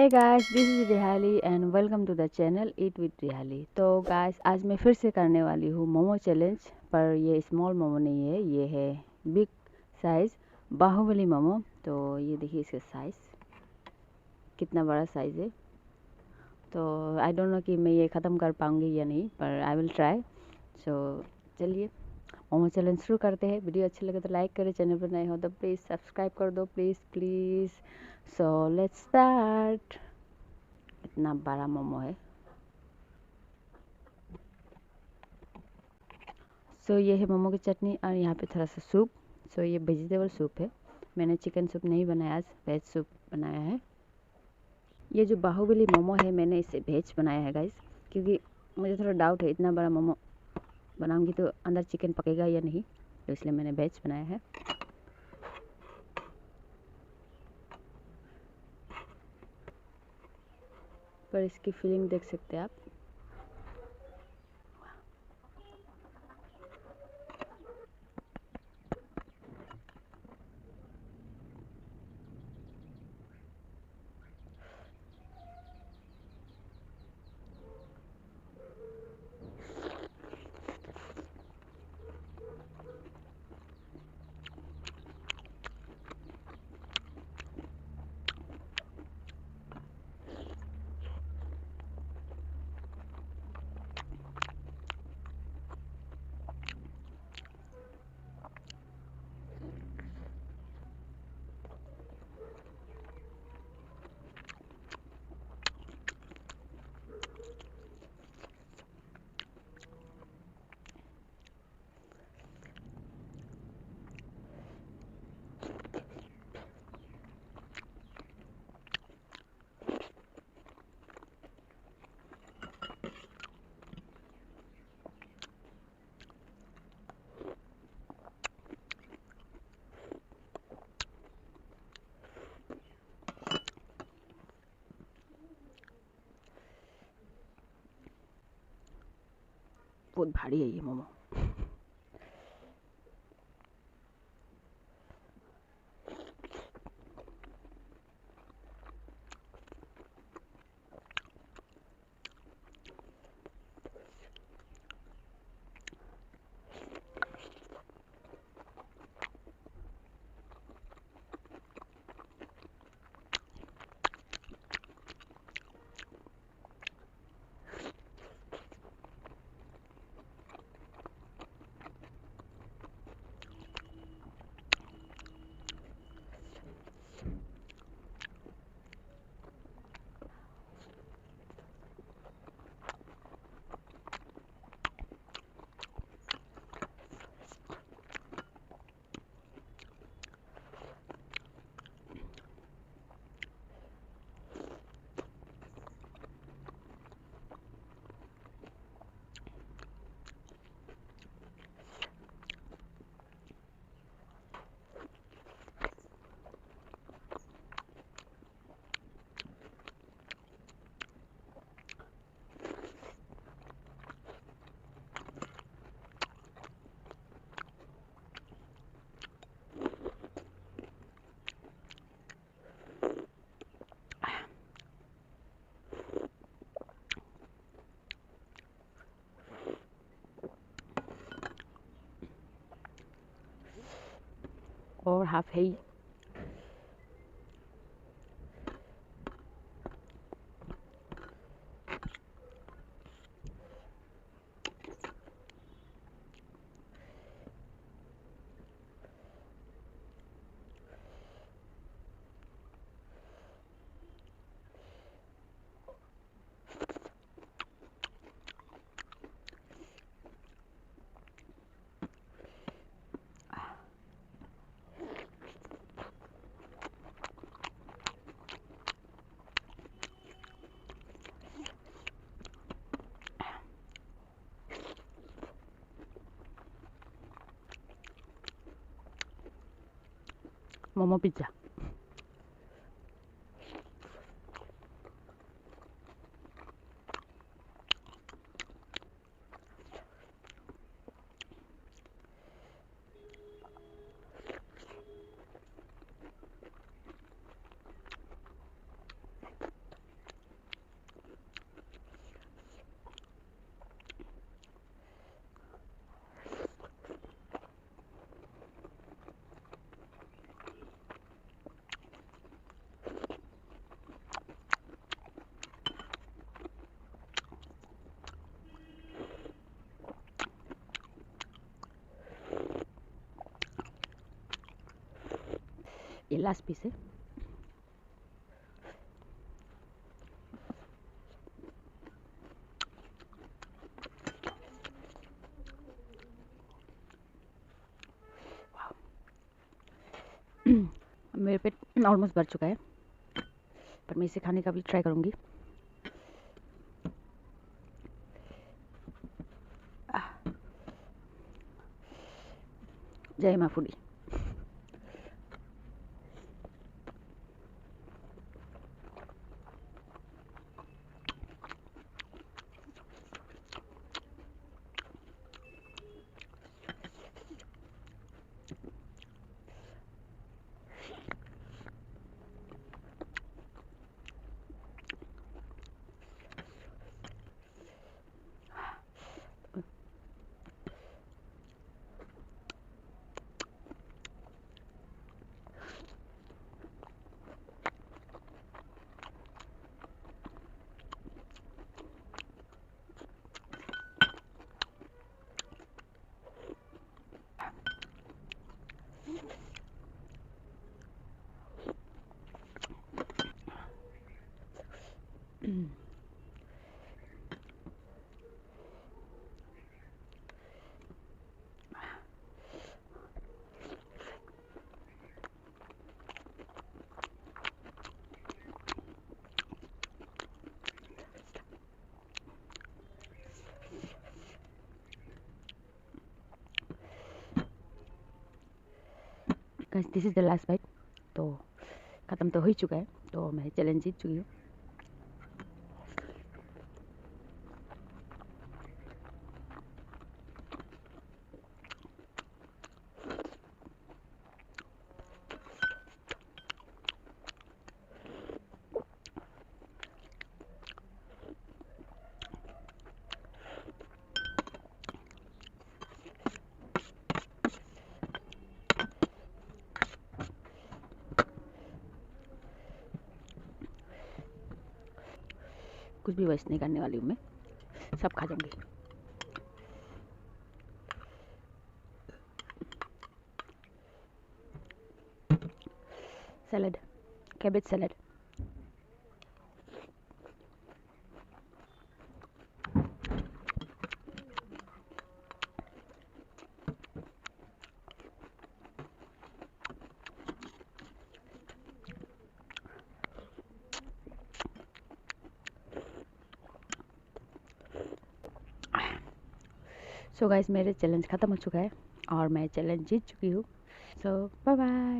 Hey guys, this is Rihali and welcome to the channel eat with Rihali. तो guys, आज मैं फिर से करने वाली हूँ मोमो चैलेंज। पर ये स्मॉल मोमो नहीं है, ये है बिग साइज़ बाहुबली मोमो। तो ये देखिए इसका साइज़ कितना बड़ा साइज़ है। तो आई डोंट नो कि मैं ये ख़त्म कर पाऊँगी या नहीं, पर आई विल ट्राई। सो चलिए मोमो चैलेंज शुरू करते हैं। वीडियो अच्छी लगे तो लाइक करें, चैनल पर नए हो तो प्लीज़ सब्सक्राइब कर दो, please please. So let's start. इतना बड़ा मोमो है। सो ये है मोमो की चटनी और यहाँ पे थोड़ा सा सूप। सो ये वेजिटेबल सूप है। मैंने चिकन सूप नहीं बनाया, आज वेज सूप बनाया है। ये जो बाहुबली मोमो है, मैंने इसे वेज बनाया है गाइस, क्योंकि मुझे थोड़ा डाउट है इतना बड़ा मोमो बनाऊंगी तो अंदर चिकन पकेगा या नहीं, तो इसलिए मैंने वेज बनाया है। पर इसकी फीलिंग देख सकते हैं आप। बहुत भारी है ये मोमो। और हाफ है ही। मोमो पिज्ज़ा। ये लास्ट पीस है। मेरे पेट ऑलमोस्ट भर चुका है, पर मैं इसे खाने का भी ट्राई करूँगी। जय माँ foodie. Guys this is the last bite. तो ख़त्म तो हो ही चुका है, तो मैं चैलेंज जीत चुकी हूँ। कुछ भी वेस्ट नहीं करने वाली हूँ मैं, सब खा जाऊंगी। Salad, cabbage salad. So guys मेरे चैलेंज ख़त्म हो चुका है और मैं चैलेंज जीत चुकी हूँ। सो बाय बाय।